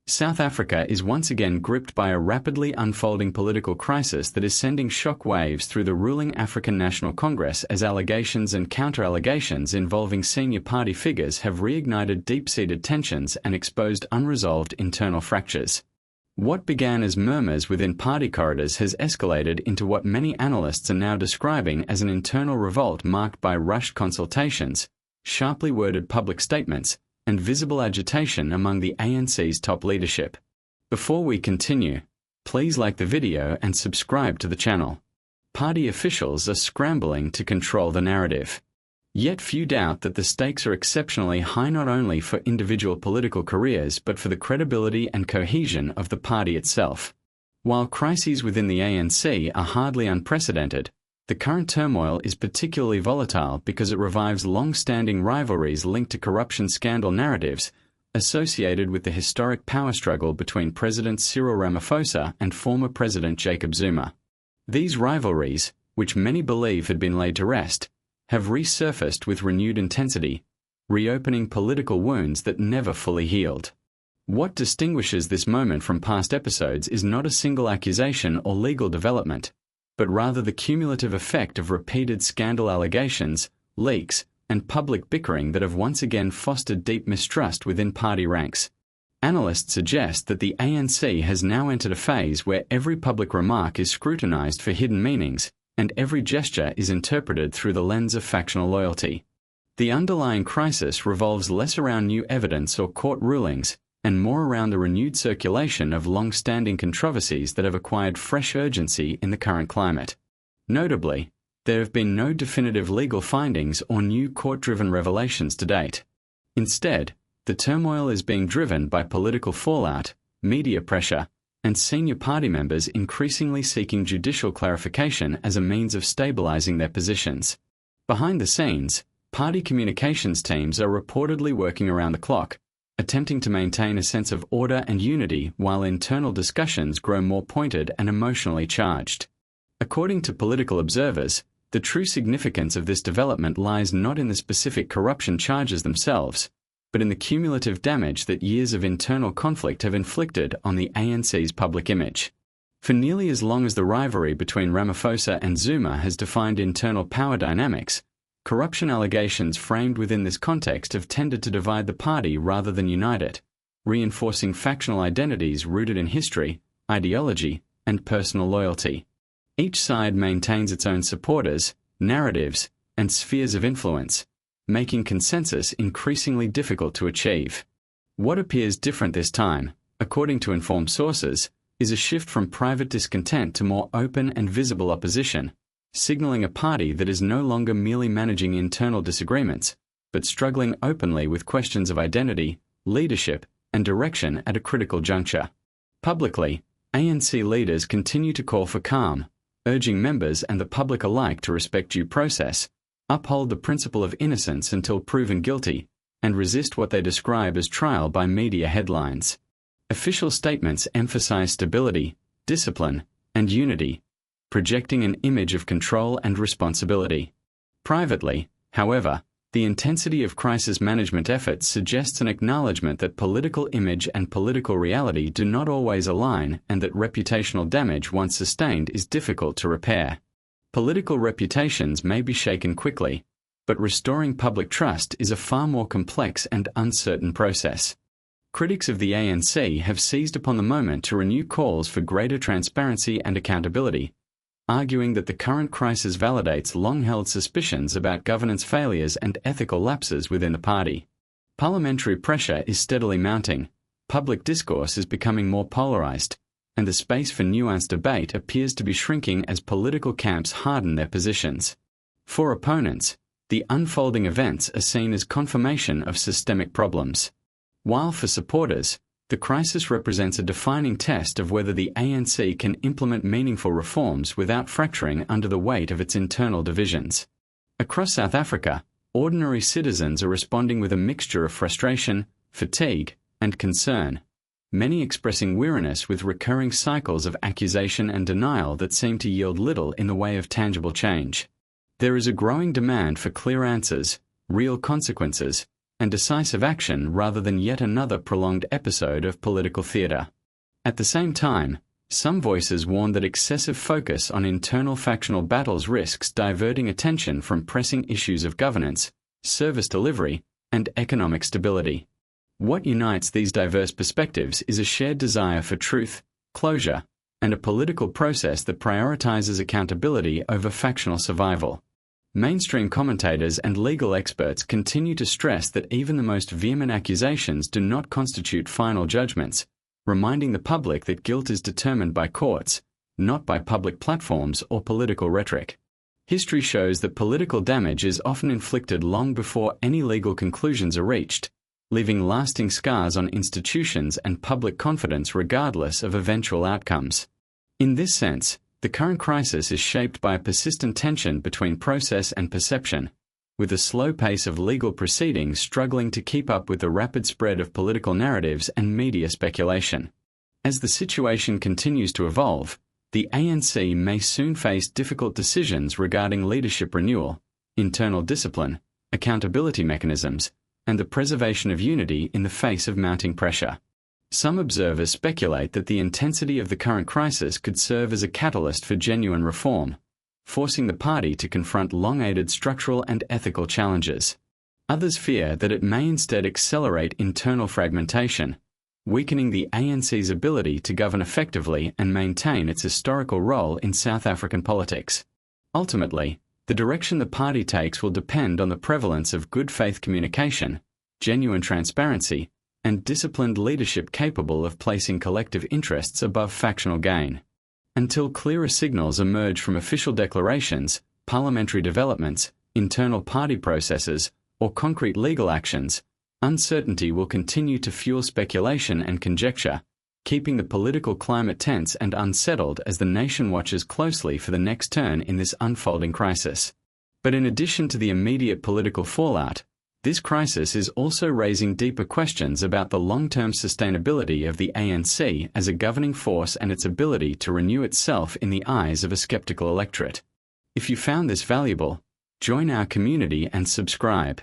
South Africa is once again gripped by a rapidly unfolding political crisis that is sending shock waves through the ruling African National Congress as allegations and counter-allegations involving senior party figures have reignited deep-seated tensions and exposed unresolved internal fractures. What began as murmurs within party corridors has escalated into what many analysts are now describing as an internal revolt marked by rushed consultations, sharply worded public statements, and visible agitation among the ANC's top leadership. Before we continue, please like the video and subscribe to the channel. Party officials are scrambling to control the narrative. Yet few doubt that the stakes are exceptionally high not only for individual political careers but for the credibility and cohesion of the party itself. While crises within the ANC are hardly unprecedented, the current turmoil is particularly volatile because it revives long-standing rivalries linked to corruption scandal narratives associated with the historic power struggle between President Cyril Ramaphosa and former President Jacob Zuma. These rivalries, which many believe had been laid to rest, have resurfaced with renewed intensity, reopening political wounds that never fully healed. What distinguishes this moment from past episodes is not a single accusation or legal development, but rather the cumulative effect of repeated scandal allegations, leaks, and public bickering that have once again fostered deep mistrust within party ranks. Analysts suggest that the ANC has now entered a phase where every public remark is scrutinized for hidden meanings, and every gesture is interpreted through the lens of factional loyalty. The underlying crisis revolves less around new evidence or court rulings, and more around the renewed circulation of long-standing controversies that have acquired fresh urgency in the current climate. Notably, there have been no definitive legal findings or new court-driven revelations to date. Instead, the turmoil is being driven by political fallout, media pressure, and senior party members increasingly seeking judicial clarification as a means of stabilizing their positions. Behind the scenes, party communications teams are reportedly working around the clock, attempting to maintain a sense of order and unity while internal discussions grow more pointed and emotionally charged. According to political observers, the true significance of this development lies not in the specific corruption charges themselves, but in the cumulative damage that years of internal conflict have inflicted on the ANC's public image. For nearly as long as the rivalry between Ramaphosa and Zuma has defined internal power dynamics, corruption allegations framed within this context have tended to divide the party rather than unite it, reinforcing factional identities rooted in history, ideology, and personal loyalty. Each side maintains its own supporters, narratives, and spheres of influence, making consensus increasingly difficult to achieve. What appears different this time, according to informed sources, is a shift from private discontent to more open and visible opposition, signaling a party that is no longer merely managing internal disagreements, but struggling openly with questions of identity, leadership, and direction at a critical juncture. Publicly, ANC leaders continue to call for calm, urging members and the public alike to respect due process, uphold the principle of innocence until proven guilty, and resist what they describe as trial by media headlines. Official statements emphasize stability, discipline, and unity, projecting an image of control and responsibility. Privately, however, the intensity of crisis management efforts suggests an acknowledgement that political image and political reality do not always align and that reputational damage once sustained is difficult to repair. Political reputations may be shaken quickly, but restoring public trust is a far more complex and uncertain process. Critics of the ANC have seized upon the moment to renew calls for greater transparency and accountability, arguing that the current crisis validates long-held suspicions about governance failures and ethical lapses within the party. Parliamentary pressure is steadily mounting, public discourse is becoming more polarized, and the space for nuanced debate appears to be shrinking as political camps harden their positions. For opponents, the unfolding events are seen as confirmation of systemic problems, while for supporters, the crisis represents a defining test of whether the ANC can implement meaningful reforms without fracturing under the weight of its internal divisions. Across South Africa, ordinary citizens are responding with a mixture of frustration, fatigue, and concern, many expressing weariness with recurring cycles of accusation and denial that seem to yield little in the way of tangible change. There is a growing demand for clear answers, real consequences, and decisive action rather than yet another prolonged episode of political theatre. At the same time, some voices warn that excessive focus on internal factional battles risks diverting attention from pressing issues of governance, service delivery, and economic stability. What unites these diverse perspectives is a shared desire for truth, closure, and a political process that prioritizes accountability over factional survival. Mainstream commentators and legal experts continue to stress that even the most vehement accusations do not constitute final judgments, reminding the public that guilt is determined by courts, not by public platforms or political rhetoric. History shows that political damage is often inflicted long before any legal conclusions are reached, leaving lasting scars on institutions and public confidence regardless of eventual outcomes. In this sense, the current crisis is shaped by a persistent tension between process and perception, with a slow pace of legal proceedings struggling to keep up with the rapid spread of political narratives and media speculation. As the situation continues to evolve, the ANC may soon face difficult decisions regarding leadership renewal, internal discipline, accountability mechanisms, and the preservation of unity in the face of mounting pressure. Some observers speculate that the intensity of the current crisis could serve as a catalyst for genuine reform, forcing the party to confront long-awaited structural and ethical challenges. Others fear that it may instead accelerate internal fragmentation, weakening the ANC's ability to govern effectively and maintain its historical role in South African politics. Ultimately, the direction the party takes will depend on the prevalence of good faith communication, genuine transparency, and disciplined leadership capable of placing collective interests above factional gain. Until clearer signals emerge from official declarations, parliamentary developments, internal party processes, or concrete legal actions, uncertainty will continue to fuel speculation and conjecture, keeping the political climate tense and unsettled as the nation watches closely for the next turn in this unfolding crisis. But in addition to the immediate political fallout, this crisis is also raising deeper questions about the long-term sustainability of the ANC as a governing force and its ability to renew itself in the eyes of a skeptical electorate. If you found this valuable, join our community and subscribe.